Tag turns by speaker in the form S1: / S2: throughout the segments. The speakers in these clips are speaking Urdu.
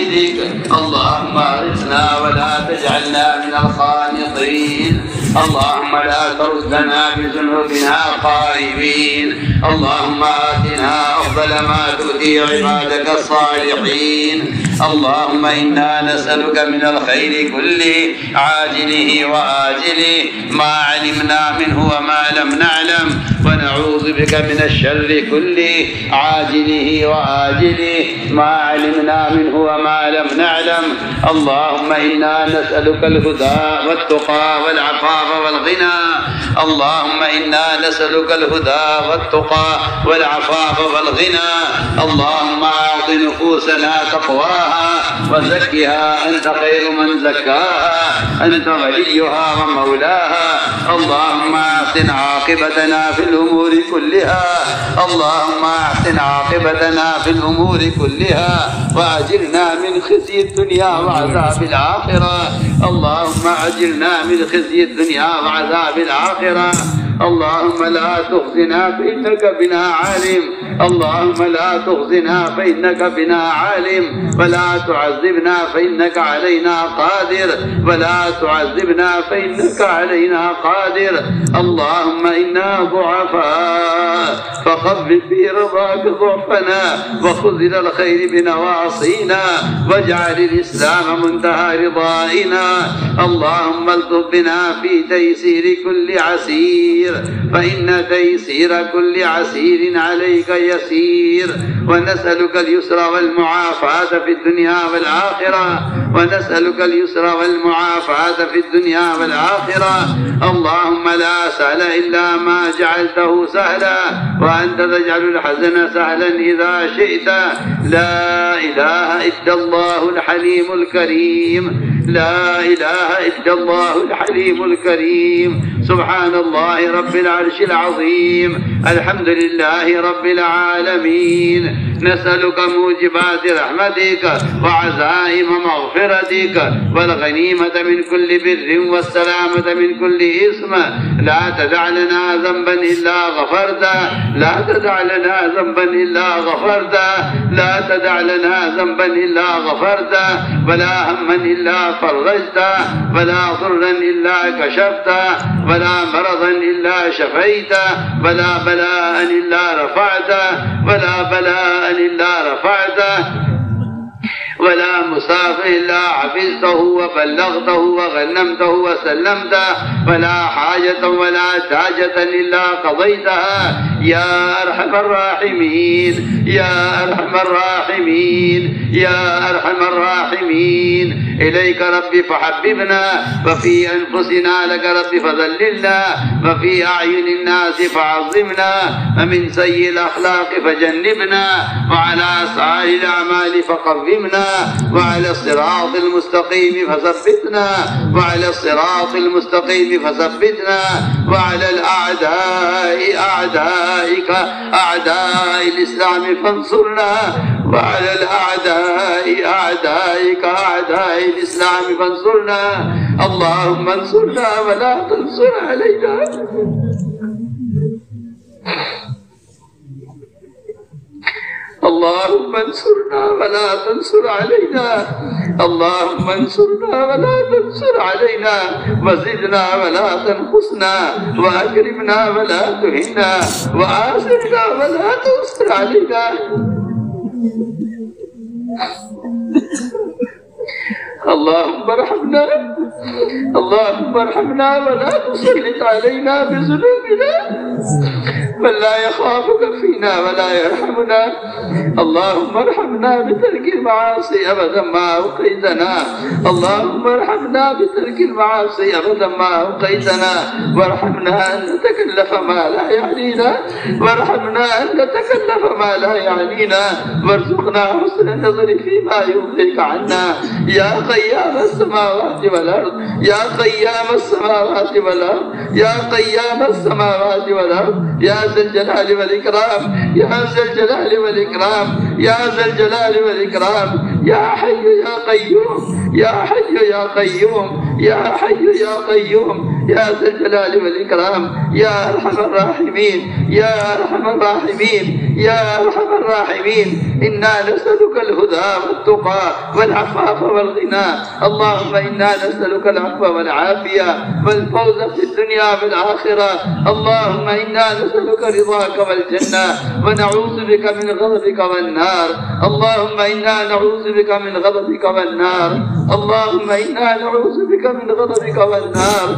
S1: بحمدك. اللهم أغثنا ولا تجعلنا من القانطين. اللهم لا تردنا بذنوبنا خائبين. اللهم آتنا أفضل ما تؤتي عبادك الصالحين. اللهم إنا نسألك من الخير كله عاجله وآجله ما علمنا منه وما لم نعلم، ونعوذ بك من الشر كله عاجله وآجله ما علمنا منه وما لم نعلم. اللهم إنا نسألك الهدى والتقى والعفاف والغنى. اللهم إنا نسألك الهدى والتقى والعفاف والغنى. اللهم أعط نفوسنا تقواها وزكها أنت خير من زكاها، أنت وليها ومولاها. اللهم أحسن عاقبتنا في الأمور كلها. اللهم أحسن عاقبتنا في الأمور كلها وأجرنا من خزي الدنيا وعذاب الآخرة. اللهم أجرنا من خزي الدنيا وعذاب الآخرة. اللهم لا تخزنا فإنك بنا عالم. اللهم لا تخزنا فإنك بنا عالم، ولا تعذبنا فإنك علينا قادر، ولا تعذبنا فإنك علينا قادر. اللهم إنا ضعفاء فخفف في رضاك ضعفنا، وخذ إلى الخير بنواصينا، واجعل الإسلام منتهى رضائنا. اللهم الطف بنا في تيسير كل عسير، فإن تيسير كل عسير عليك يسير. ونسألك اليسر والمعافاة في الدنيا والآخرة، ونسألك اليسر والمعافاة في الدنيا والآخرة. اللهم لا سهل إلا ما جعلته سهلا، وأنت تجعل الحزن سهلا إذا شئت. لا إله إلا الله الحليم الكريم. لا إله إلا الله الحليم الكريم. سبحان الله رب العرش العظيم. الحمد لله رب العالمين. نسألك موجبات رحمتك وعزائم مغفرتك والغنيمة من كل بر والسلامة من كل إثم. لا تدع لنا ذنبا إلا غفرته، لا تدع لنا ذنبا إلا غفرته، لا تدع لنا ذنبا إلا غفرته، ولا هما إلا فرجته، ولا ضرا إلا كشفته، ولا مرضا إلا شفيته، ولا بلاء إلا رفعته، ولا بلاء إلا رفعته، ولا مصاف إلا حفظته وبلغته وغنمته وسلمته، ولا حاجة ولا تاجة إلا قضيتها يا أرحم الراحمين، يا أرحم الراحمين، يا أرحم الراحمين. إليك ربي فحببنا، وفي أنفسنا لك ربي فذللنا، وفي أعين الناس فعظمنا، ومن سيء الأخلاق فجنبنا، وعلى سائر الأعمال فقومنا، وعلى الصراط المستقيم فثبتنا، وعلى الصراط المستقيم فثبتنا، وعلى الأعداء أعدائك أعداء الإسلام فانصرنا، وعلى الأعداء أعدائك أعداء الإسلام فانصرنا. اللهم انصرنا ولا تنصر علينا. اللهم انصرنا ولا تنصر علينا. اللهم انصرنا ولا تنصر علينا، وزدنا ولا تنقصنا، وأكرمنا ولا تهنا، وآثرنا ولا تؤثر علينا. اللهم ارحمنا، اللهم ارحمنا ولا تسلط علينا بذنوبنا من لا يخافك فينا ولا يرحمنا. اللهم ارحمنا بترك المعاصي أبدا ما أوقيتنا. اللهم ارحمنا بترك المعاصي أبدا ما أوقيتنا، وارحمنا أن نتكلف ما لا يعنينا، وارحمنا أن نتكلف ما لا يعنينا، وارزقنا حسن النظر فيما يرضيك عنا. يا قيام السماوات والأرض، يا قيام السماوات والأرض، يا قيام السماوات والأرض، يا ذا الجلال والإكرام، يا ذا الجلال والإكرام، يا ذا الجلال والإكرام. يا حي يا قيوم، يا حي يا قيوم، يا حي يا قيوم، يا ذا الجلال والإكرام، يا أرحم الراحمين، يا أرحم الراحمين، يا أرحم الراحمين. إنا نسألك الهدى والتقى والعفاف والغنى. اللهم إنا نسألك العفو والعافية والفوز في الدنيا والآخرة. اللهم إنا نسألك رضاك والجنة ونعوذ بك من غضبك والنار. اللهم إنا نعوذ بك من غضبك والنار. اللهم إنا نعوذ بك من غضبك والنار.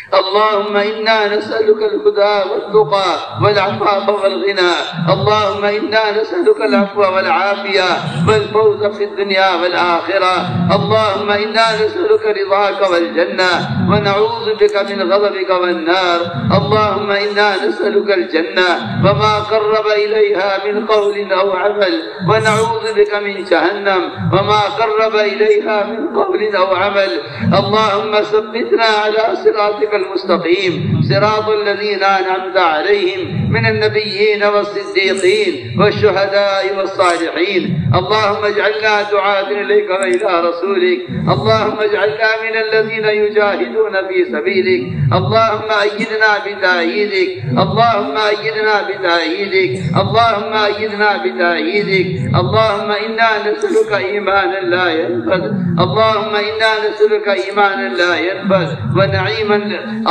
S1: اللهم إنا نسألك الهدى والتقى والعفاف والغنى. اللهم إنا نسألك العفو والعافية والفوز في الدنيا والآخرة. اللهم إنا نسألك رضاك والجنة ونعوذ بك من غضبك والنار. اللهم إنا نسألك الجنة وما قرب إليها من قول أو عمل، ونعوذ بك من جهنم وما قرب إليها من قول أو عمل. اللهم ثبتنا على صراطك المستقيم، صراط الذين أنعمت عليهم من النبيين والصديقين والشهداء والصالحين. اللهم اجعلنا دعاة إليك وإلى رسولك. اللهم اجعلنا من الذين يجاهدون في سبيلك. اللهم أيدنا بتأييدك. اللهم أيدنا بتأييدك. اللهم أيدنا بتأييدك. اللهم إنا نسألك إيمانا لا ينفد. اللهم إنا نسألك إيمانا لا ينفد ونعيما.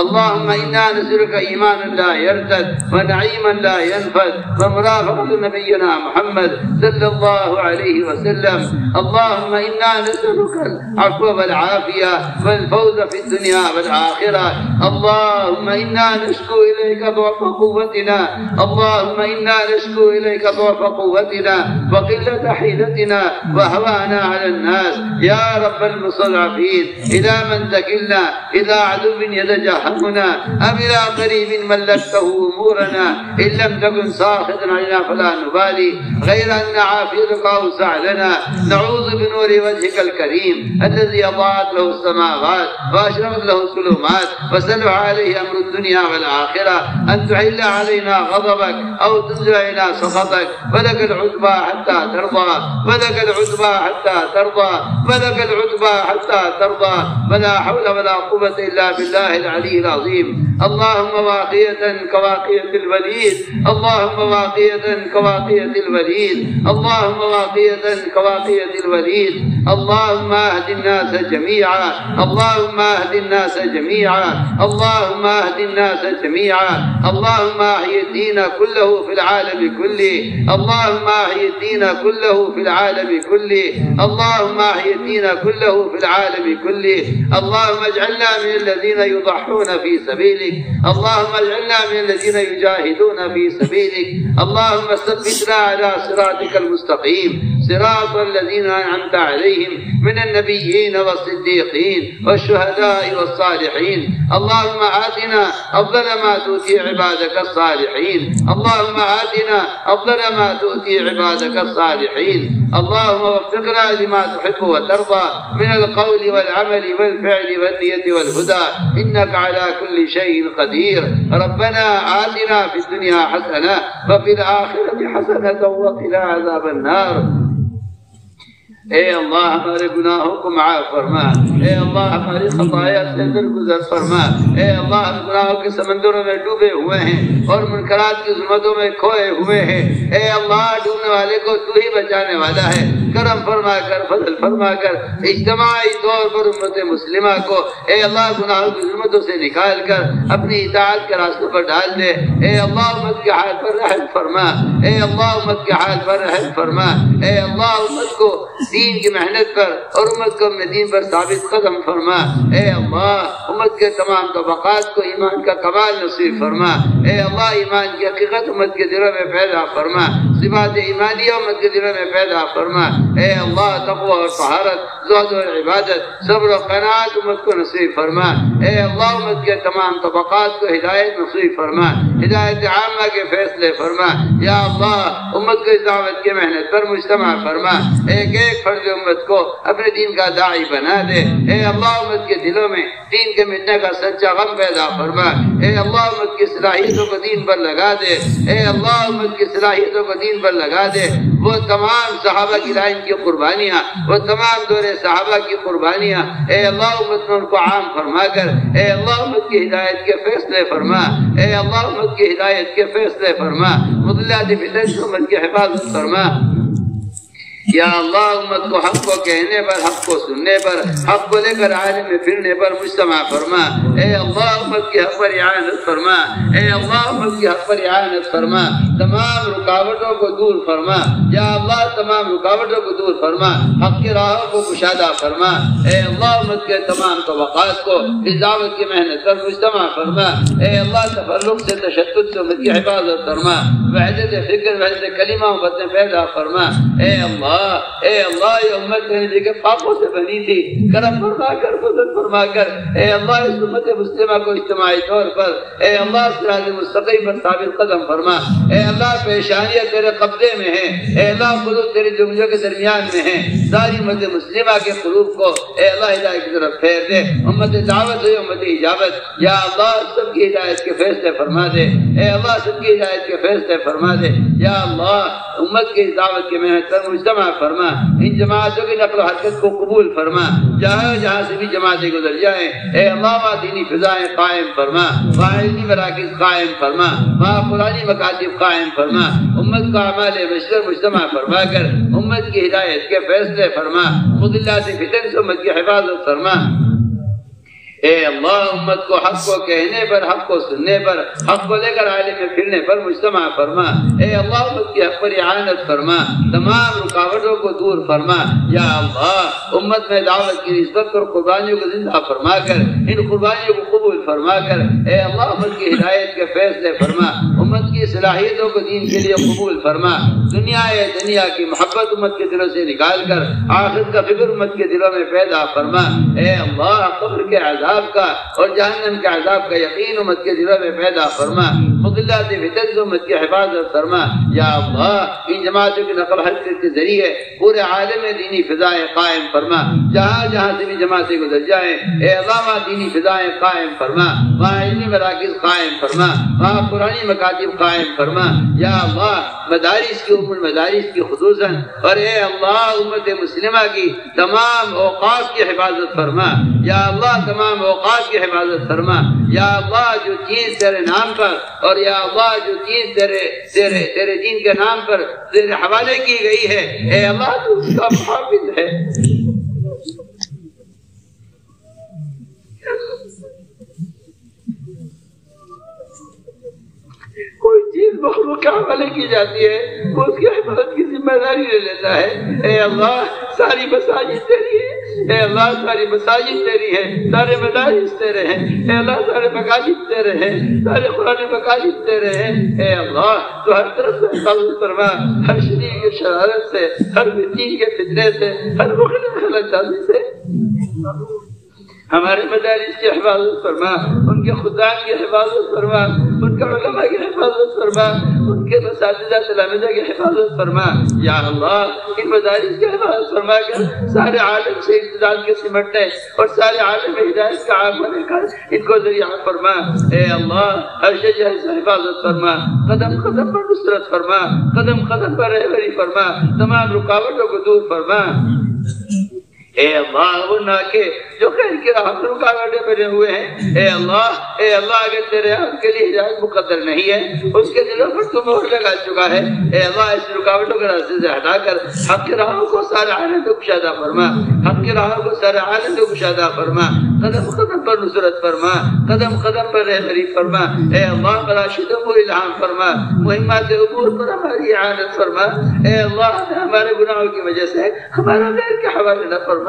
S1: اللهم إنا نسألك إيمانا لا يرتد ونعيما لا ينفد ومرافقة نبينا محمد صلى الله عليه وسلم. اللهم إنا نسألك العفو والعافية والفوز في الدنيا والآخرة. اللهم إنا نشكو إليك ضعف قوتنا. اللهم إنا نشكو إليك ضعف قوتنا وقلة حيلتنا وهوانا على الناس. يا رب المستضعفين، إلى من تكلنا؟ إلى عدو يتجهمنا أم إلى قريب ملكته أمورنا؟ إن لم تكن ساخطا علينا فلا نبالي، غير أن عافيتك أوسع لنا. نعوذ بنور وجهك الكريم الذي أضاءت له السماوات وأشرقت له الظلمات وسلح عليه أمر الدنيا والآخرة، أن تحل علينا غضبك أو تنزل علينا سخطك. ولك العتبى حتى ترضى، ولك العتبى حتى ترضى، ولك العتبى حتى ترضى. ولا حول ولا قوة إلا بالله العلي العظيم. اللهم واقية كواقية الوليد. اللهم واقية كواقية الوليد. اللهم واقية كواقية الوليد. اللهم اهد الناس جميعا. اللهم اهد الناس جميعا. اللهم اهد الناس جميعا. اللهم احيي الدين كله في العالم كله. اللهم احيي الدين كله في العالم كله. اللهم احيي الدين كله في العالم كله. اللهم اجعلنا من الذين يضحون في سبيلك. اللهم اجعلنا من الذين يجاهدون في سبيلك. اللهم ثبتنا على صراطك المستقيم، صراط الذين أنعمت عليهم من النبيين والصديقين والشهداء والصالحين. اللهم آتنا أفضل ما تؤتي عبادك الصالحين. اللهم آتنا أفضل ما تؤتي عبادك الصالحين. اللهم وفقنا لما تحب وترضى من القول والعمل والفعل والنية والهدى، إنك على كل شيء قدير. ربنا آتنا في الدنيا حسنة وفي الآخرة حسنة وقنا عذاب النار. اے اللہ ہمارے گناہوں کو معاف فرما. اے اللہ ہماری خطایا سے درگزر فرما. اے اللہ ہم گناہوں کے سمندروں میں ڈوبے ہوئے ہیں اور منکرات کی ظلمتوں میں کھوئے ہوئے ہیں. اے اللہ ڈوبنے والے کو تو ہی بچانے والا ہے. کرم فرما کر، فضل فرما کر اجتماعی طور پر امت مسلمہ کو اے اللہ گناہوں کی ظلمتوں سے نکال کر اپنی اطاعت کے راستوں پر ڈال دے. اے اللہ امت کے حال پر رحم فرما. اے اللہ امت کے حال پر رحم فرما. اے اللہ امت کو دین کی محنت پر اور امت کو اپنے دین پر ثابت قدم فرما. اے اللہ امت کے تمام طبقات کو ایمان کا کمال نصیب فرما. اے اللہ ایمان کی حقیقت امت کے دلوں میں پیدا فرما. صفات ایمانیہ امت کے دلوں میں پیدا فرما. اے اللہ تقوی اور طہارت، زہد اور عبادت، صبر و قناعت امت کو نصیب فرما. اے اللہ امت کے تمام طبقات کو ہدایت نصیب فرما. ہدایت عامہ کے فیصلے فرما. یا اللہ امت کو اس دعوت کی محنت پر مجتمع فرما. ایک ایک فرد امت کو اپنے دین کا داعی بنا دے۔ اے اللہ امت کے دلوں میں دین کے مٹنے کا سچا غم پیدا فرما۔ اے اللہ امت کی صلاحیتوں کو دین پر لگا دے۔ اے اللہ امت کی صلاحیتوں کو دین پر لگا دے۔ وہ تمام صحابہ کی لائن کی قربانیاں، وہ تمام دور صحابہ کی قربانیاں اے اللہ امت میں ان کو عام فرما کر اے اللہ امت کی ہدایت کے فیصلے فرما۔ اے اللہ امت کی ہدایت کے فیصلے فرما۔ مضلات فتن سے امت کی حفاظت فرما۔ یا اللہ امت کو حق کو کہنے پر، حق کو سننے پر، حق کو لے کر عالم میں پھرنے پر مجتمع فرما۔ اے اللہ امت کی حق پر اعانت فرما۔ اے اللہ امت کی حق پر اعانت فرما۔ تمام رکاوٹوں کو دور فرما۔ یا اللہ تمام رکاوٹوں کو دور فرما۔ حق کی راہوں کو کشادہ فرما۔ اے اللہ امت کے تمام طبقات کو اس دعوت کی محنت پر مجتمع فرما۔ اے اللہ تفرق سے، تشدد سے امت کی حفاظت فرما۔ وحدت فکر، وحدت کلمہ امت میں پیدا فرما۔ اے اللہ اے اللہ یہ امت میں کے پاپوں سے بنی تھی، کرم فرما کر، فضل فرما کر اے اللہ اس امت مسلمہ کو اجتماعی طور پر اے اللہ صراط مستقیم پر ثابت قدم فرما۔ اے اللہ پیشانیاں تیرے قبضے میں ہیں، اے اللہ قلوب تیری جنگلیوں کے درمیان میں ہیں۔ ساری امت مسلمہ کے قلوب کو اے اللہ ہدایت کی طرف پھیر دے۔ امت دعوت ہوئی، امت اجابت، یا اللہ سب کی ہدایت کے فیصلے فرما دے۔ اے اللہ سب کی ہدایت کے فیصلے فرما دے۔ یا اللہ امت کی دعوت کی محنت پر مجتمع فرما۔ ان جماعتوں کی نقل و حرکت کو قبول فرما، جہاں سے بھی جماعتیں گزر جائیں اے اللہ وہاں دینی فضائیں قائم فرما، وہاں علمی مراکز قائم فرما، وہاں قرآنی مکاتب قائم فرما۔ امت کا اعمال مشترک مجتمع فرما کر امت کی ہدایت کے فیصلے فرما۔ مضلات فتن سے امت کی حفاظت فرما۔ اے اللہ امت کو حق کو کہنے پر، حق کو سننے پر، حق کو لے کر عالم میں پھرنے پر مجتمع فرما۔ اے اللہ امت کی حق پر اعانت فرما، تمام رکاوٹوں کو دور فرما۔ یا اللہ امت میں دعوت کی نسبت اور قربانیوں کو زندہ فرما کر ان قربانیوں کو قبول فرما کر اے اللہ امت کی ہدایت کے فیصلے فرما۔ امت کی صلاحیتوں کو دین کے لیے قبول فرما۔ دنیا کی محبت امت کے دلوں سے نکال کر آخرت کا فکر امت کے دلوں میں پیدا فرما۔ اے اللہ قبر کے عذاب کا اور جہنم کے عذاب کا یقین امت کے دلوں میں پیدا فرما۔ مضلات فتن سے امت کی حفاظت فرما۔ یا اللہ ان جماعتوں کی نقل حرکت کے ذریعے پورے عالم میں دینی فضائیں قائم فرما، جہاں سے بھی جماعتیں گزر جائیں اے اللہ وہاں دینی فضائیں قائم فرما، وہاں علمی مراکز قائم فرما، وہاں قرآنی مکاتب قائم فرما۔ یا اللہ مدارس کی، مدارس کی خصوصاً اور اے اللہ امت مسلمہ کی تمام اوقات کی حفاظت فرما۔ یا اللہ تمام اوقات کی حفاظت فرما۔ یا اللہ جو چیز تیرے نام پر اور یا اللہ جو چیز تیرے دین کے نام پر تیرے حوالے کی گئی ہے اے اللہ تو اس کا محافظ ہے۔ کوئی چیز مخلوق کے حوالے کی جاتی ہے وہ اس کی حفاظت کی ذمہ داری لے لیتا ہے۔ اے اللہ ساری مساجد تیری ہے، اے اللہ ساری مساجد تیری ہے، سارے مدارس تیرے ہیں، اے اللہ سارے مکاتب تیرے ہیں، سارے قرآن مکاتب تیرے ہیں۔ اے اللہ تو ہر طرف سے حفاظت فرما، ہر شریر کی شرارت سے، ہر دین کے فتنے سے، ہر مخالف خلق سازی سے ہمارے مدارس کی حفاظت فرما، ان کے خدام کی حفاظت فرما، ان کے علماء کی حفاظت فرما، ان کے اساتذہ تلامذہ کی حفاظت فرما۔ یا اللہ ان مدارس کی حفاظت فرما کر سارے عالم سے امتداد کے سمٹنے اور سارے عالم ہدایت کا عام بنے کر ان کو ذریعہ فرما۔ اے اللہ ہر شجاع سے حفاظت فرما، قدم قدم پر نصرت فرما، قدم قدم پر رہبری فرما، تمام رکاوٹوں کو دور فرما۔ اے اللہ وہ ناکے جو خیر کی راہ پر رکاوٹیں بنے ہوئے ہیں اے اللہ اگر تیرے ہم کے لیے ہدایت مقدر نہیں ہے اس کے دلوں پر تو مہر لگا چکا ہے اے اللہ اس رکاوٹوں کے راستے سے ہٹا کر حق کی راہوں کو سارے عالم کو کشادہ فرما، حق کی راہوں کو سارے عالم کو کشادہ فرما، قدم قدم پر نصرت فرما، قدم قدم پر رہبری فرما۔ اے اللہ مراشدوں کو الہام فرما، مہمات امور پر ہماری اعانت فرما۔ اے اللہ ہمارے گناہوں کی وجہ سے ہمارا غیر کے حوالے نہ فرما۔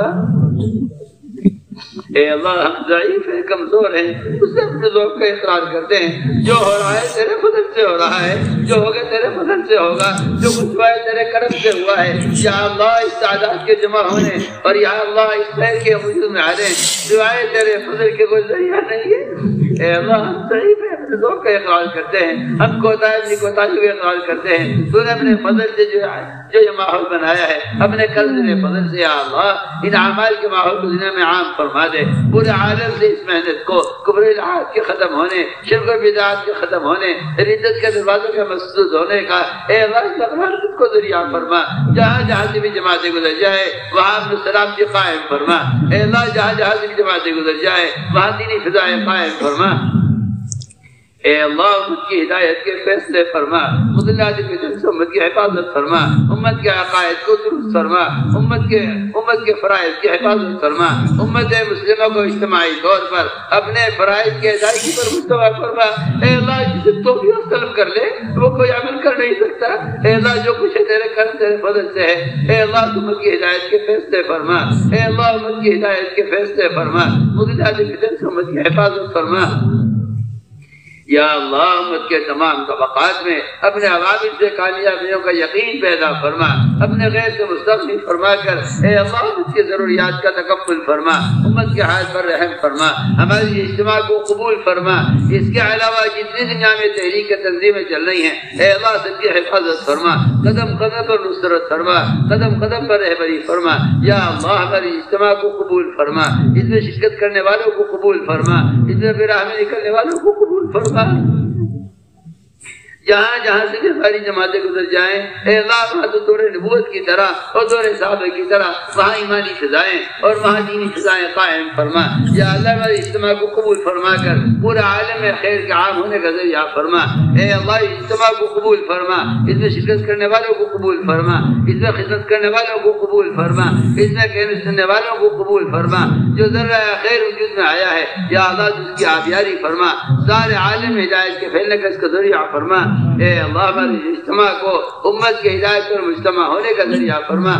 S1: اے اللہ ہم ضعیف ہیں، کمزور ہیں، اس سے اپنے ذوق کا اقرار کرتے ہیں۔ جو ہو رہا ہے تیرے فضل سے ہو رہا ہے، جو ہوگا تیرے فضل سے ہوگا، جو کچھ ہوا ہے تیرے کرم سے ہوا ہے۔ یا اللہ اس تعداد کے جمع ہونے اور یا اللہ اس خیر کے وجود میں آنے سوائے تیرے فضل کے کوئی ذریعہ نہیں ہے۔ اے اللہ ہم ضعیف ہیں، اپنے ذوق کا اقرار کرتے ہیں، ہم کوتاہی کا اقرار کرتے ہیں۔ تو نے اپنے فضل سے جو ہے جو یہ ماحول بنایا ہے اپنے قرض فضل سے یا اللہ ان اعمال کے ماحول کو دنیا میں عام فرما دے، پورے عالم سے اس محنت کو کفر الہات کے ختم ہونے، شرک و بدعات کے ختم ہونے، ردت کے دروازوں کے مسدود ہونے کا اے اللہ استقرار کو ذریعہ فرما، جہاں جہاں سے بھی جماعتیں گزر جائے وہاں اپنے سلامتی قائم فرما، اے اللہ جہاں جہاں سے بھی جماعتیں گزر جائے وہاں دینی فضائیں قائم فرما، اے اللہ امت کی ہدایت کے فیصلے فرما، مضلات امت کی حفاظت فرما، امت کے عقائد کو درست فرما، امت کے فرائض کی حفاظت فرما، امت مسلموں کو اجتماعی طور پر اپنے فرائض کی ادائیگی پر مستوی فرما، اے اللہ جسے توفیق طلب کر لے وہ کوئی عمل کر نہیں سکتا، اے اللہ جو کچھ ہے تیرے کرم تیرے فضل سے ہے، اے اللہ امت کی ہدایت کے فیصلے فرما، اے اللہ امت کی ہدایت کے فیصلے فرما، مضلات امت کی حفاظت فرما، یا اللہ امت کے تمام طبقات میں اپنے عوامل سے کامیابیوں کا یقین پیدا فرما، اپنے غیر سے مستغنی فرما کر اے اللہ امت کی ضروریات کا تکفل فرما، امت کے حال پر رحم فرما، ہماری اجتماع کو قبول فرما، اس کے علاوہ جتنی دنیا میں تحریک تنظیمیں چل رہی ہیں اے اللہ سب کی حفاظت فرما، قدم قدم پر نصرت فرما، قدم قدم پر رہبری فرما، یا اللہ ہماری اجتماع کو قبول فرما، اس میں شرکت کرنے والوں کو قبول فرما، اس میں براہ میں نکلنے والوں کو قبول فرما، جہاں جہاں سے بھی ہماری جماعتیں گزر جائیں اے اللہ وہاں تو دور نبوت کی طرح اور دور صحابہ کی طرح وہاں ایمانی فضائیں اور وہاں دینی فضائیں قائم فرما، یا اللہ ہمارے اجتماع کو قبول فرما کر پورا عالم خیر کے عام ہونے کا ذریعہ فرما، اے اللہ اجتماع کو قبول فرما، اس میں شرکت کرنے والوں کو قبول فرما، اس میں خدمت کرنے والوں کو قبول فرما، اس میں کہنے سننے والوں کو قبول فرما، جو ذرہ خیر وجود میں آیا ہے یا اللہ اس کی آبیاری فرما، سارے عالم ہدایت کے پھیلنے کا اس کا ذریعہ فرما، اے اللہ ہمارے اجتماع کو امت کے ہدایت پر مجتمع ہونے کا ذریعہ فرما،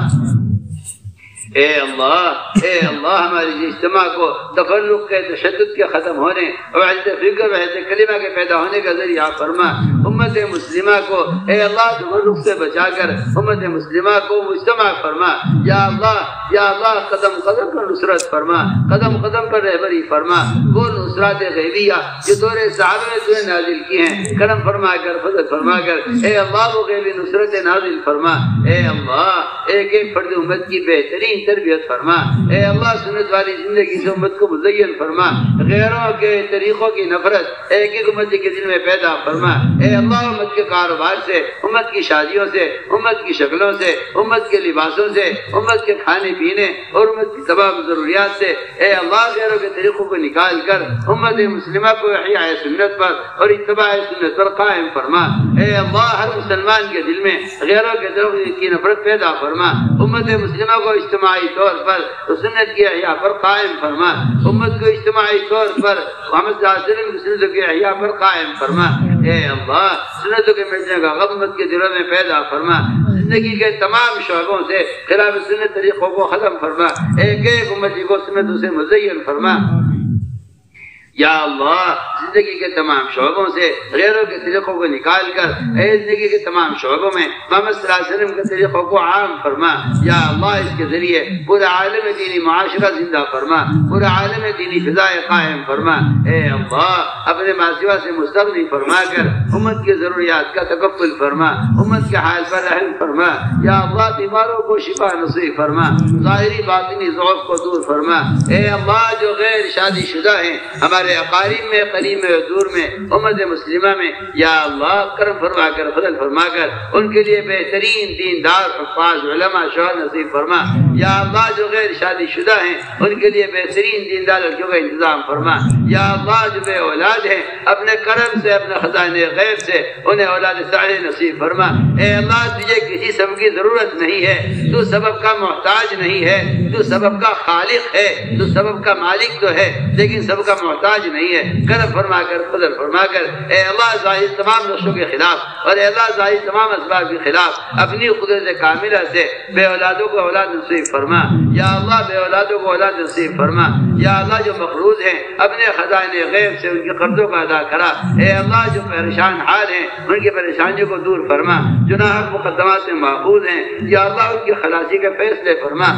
S1: اے اللہ ہماری اجتماع کو تفرق کے تشدد کے ختم ہونے وحدت فکر وحدت کلمہ کے پیدا ہونے کا ذریعہ فرما، امت مسلمہ کو اے اللہ تفرق سے بچا کر امت مسلمہ کو مجتمع فرما، یا اللہ قدم قدم پر نصرت فرما، قدم قدم پر رہبری فرما، وہ نصرات غیبیہ جو دور صحابہ میں تُونے نازل کی ہیں کرم فرما کر فضل فرما کر اے اللہ وہ غیبی نصرت نازل فرما، اے اللہ ایک ایک فرد امت کی بہترین تربیت فرما، اے اللہ سنت والی زندگی سے امت کو مزین فرما، غیروں کے طریقوں کی نفرت ایک ایک امت کے دل میں پیدا فرما، اے اللہ امت کے کاروبار سے، امت کی شادیوں سے، امت کی شکلوں سے، امت کے لباسوں سے، امت کے کھانے پینے اور امت کی تمام ضروریات سے اے اللہ غیروں کے طریقوں کو نکال کر امت مسلمہ کو احیاء سنت پر اور اتباع سنت پر قائم فرما، اے اللہ ہر مسلمان کے دل میں غیروں کے طریقوں کی نفرت پیدا فرما، امت مسلمہ کو اجتماعی طور پر سنت کی احیاء پر قائم فرما، امت کو اجتماعی طور پر محمد صلی اللہ علیہ وسلم کی سنتوں کی احیاء پر قائم فرما، اے اللہ سنتوں کے مٹنے کا غم امت کے دلوں میں پیدا فرما، زندگی کے تمام شعبوں سے خلاف سنت طریقوں کو ختم فرما، ایک ایک امتی کو سنتوں سے مزین فرما، یا اللہ زندگی کے تمام شعبوں سے غیروں کے طریقوں کو نکال کر اے زندگی کے تمام شعبوں میں محمد صلی اللہ علیہ وسلم کے طریقوں کو عام فرما، یا اللہ اس کے ذریعے پورا عالم دینی معاشرہ زندہ فرما، پورا عالم دینی فضائے قائم فرما، اے اللہ اپنے ماسوا سے مستغنی فرما کر امت کی ضروریات کا تکفل فرما، امت کے حال پر رحم فرما، یا اللہ بیماروں کو شفا نصیب فرما، ظاہری باطنی ضعف کو دور فرما، اے اللہ جو غیر شادی شدہ ہیں ہمارے اقارب میں قریب میں دور میں امت مسلمہ میں یا اللہ کرم فرما کر فضل فرما کر ان کے لیے بہترین دیندار حفاظ علماء شوہر نصیب فرما، یا اللہ جو غیر شادی شدہ ہیں ان کے لیے بہترین دیندار لڑکیوں کا انتظام فرما، یا اللہ جو بے اولاد ہیں اپنے کرم سے اپنے خزانے غیب سے انہیں اولاد صالح نصیب فرما، اے اللہ تجھے کسی سبب کی ضرورت نہیں ہے، تو سبب کا محتاج نہیں ہے، تو سبب کا خالق ہے، تو سبب کا مالک تو ہے لیکن سبب کا محتاج نہیں ہے، کرم فرما کر فضل فرما کر اے اللہ ظاہر تمام نقشوں کے خلاف اور اے اللہ ظاہر تمام اسباب کے خلاف اپنی قدرت کاملہ سے بے اولادوں کو اولاد نصیب فرما، یا اللہ بے اولادوں کو اولاد نصیب فرما، یا اللہ جو مقروض ہیں اپنے خزانے غیب سے ان کے قرضوں کا ادا کرا، اے اللہ جو پریشان حال ہیں ان کی پریشانیوں کو دور فرما، جو ناحق مقدمات سے محفوظ ہیں یا اللہ ان کی خلاصی کے فیصلے فرما،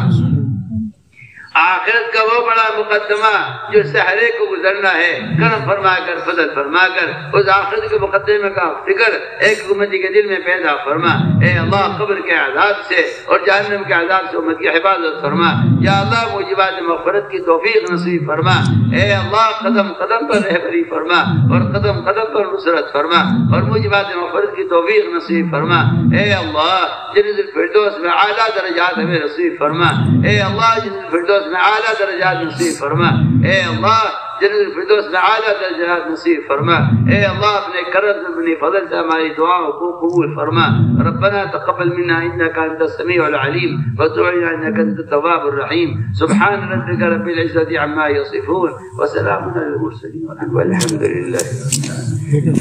S1: آخرت کا وہ بڑا مقدمہ جو سحرے کو گزرنا ہے، کرم فرما کر فضل فرما کر اس آخرت کے مقدمے کا فکر ایک امتی کے دل میں پیدا فرما۔ اے اللہ قبر کے عذاب سے اور جہنم کے عذاب سے امت کی حفاظت فرما۔ یا اللہ موجبات مغفرت کی توفیق نصیب فرما۔ اے اللہ قدم قدم پر رہبری فرما اور قدم قدم پر نصرت فرما اور موجبات مغفرت کی توفیق نصیب فرما۔ اے اللہ جنت الفردوس میں اعلیٰ درجات ہمیں نصیب فرما۔ اے اللہ جنت الفردوس میں اعلیٰ درجات نصیب فرما۔ اے اللہ جنت الفردوس میں اعلیٰ درجات نصیب فرما۔ اے اللہ اپنے کرم سے اپنی فضل سے ہماری دعاؤں کو قبول فرما۔ ربنا تقبل منا انك انت السميع العليم وتب علينا انك انت التواب الرحيم۔ سبحان ربك رب العزة عما يصفون وسلام على المرسلين والحمد لله۔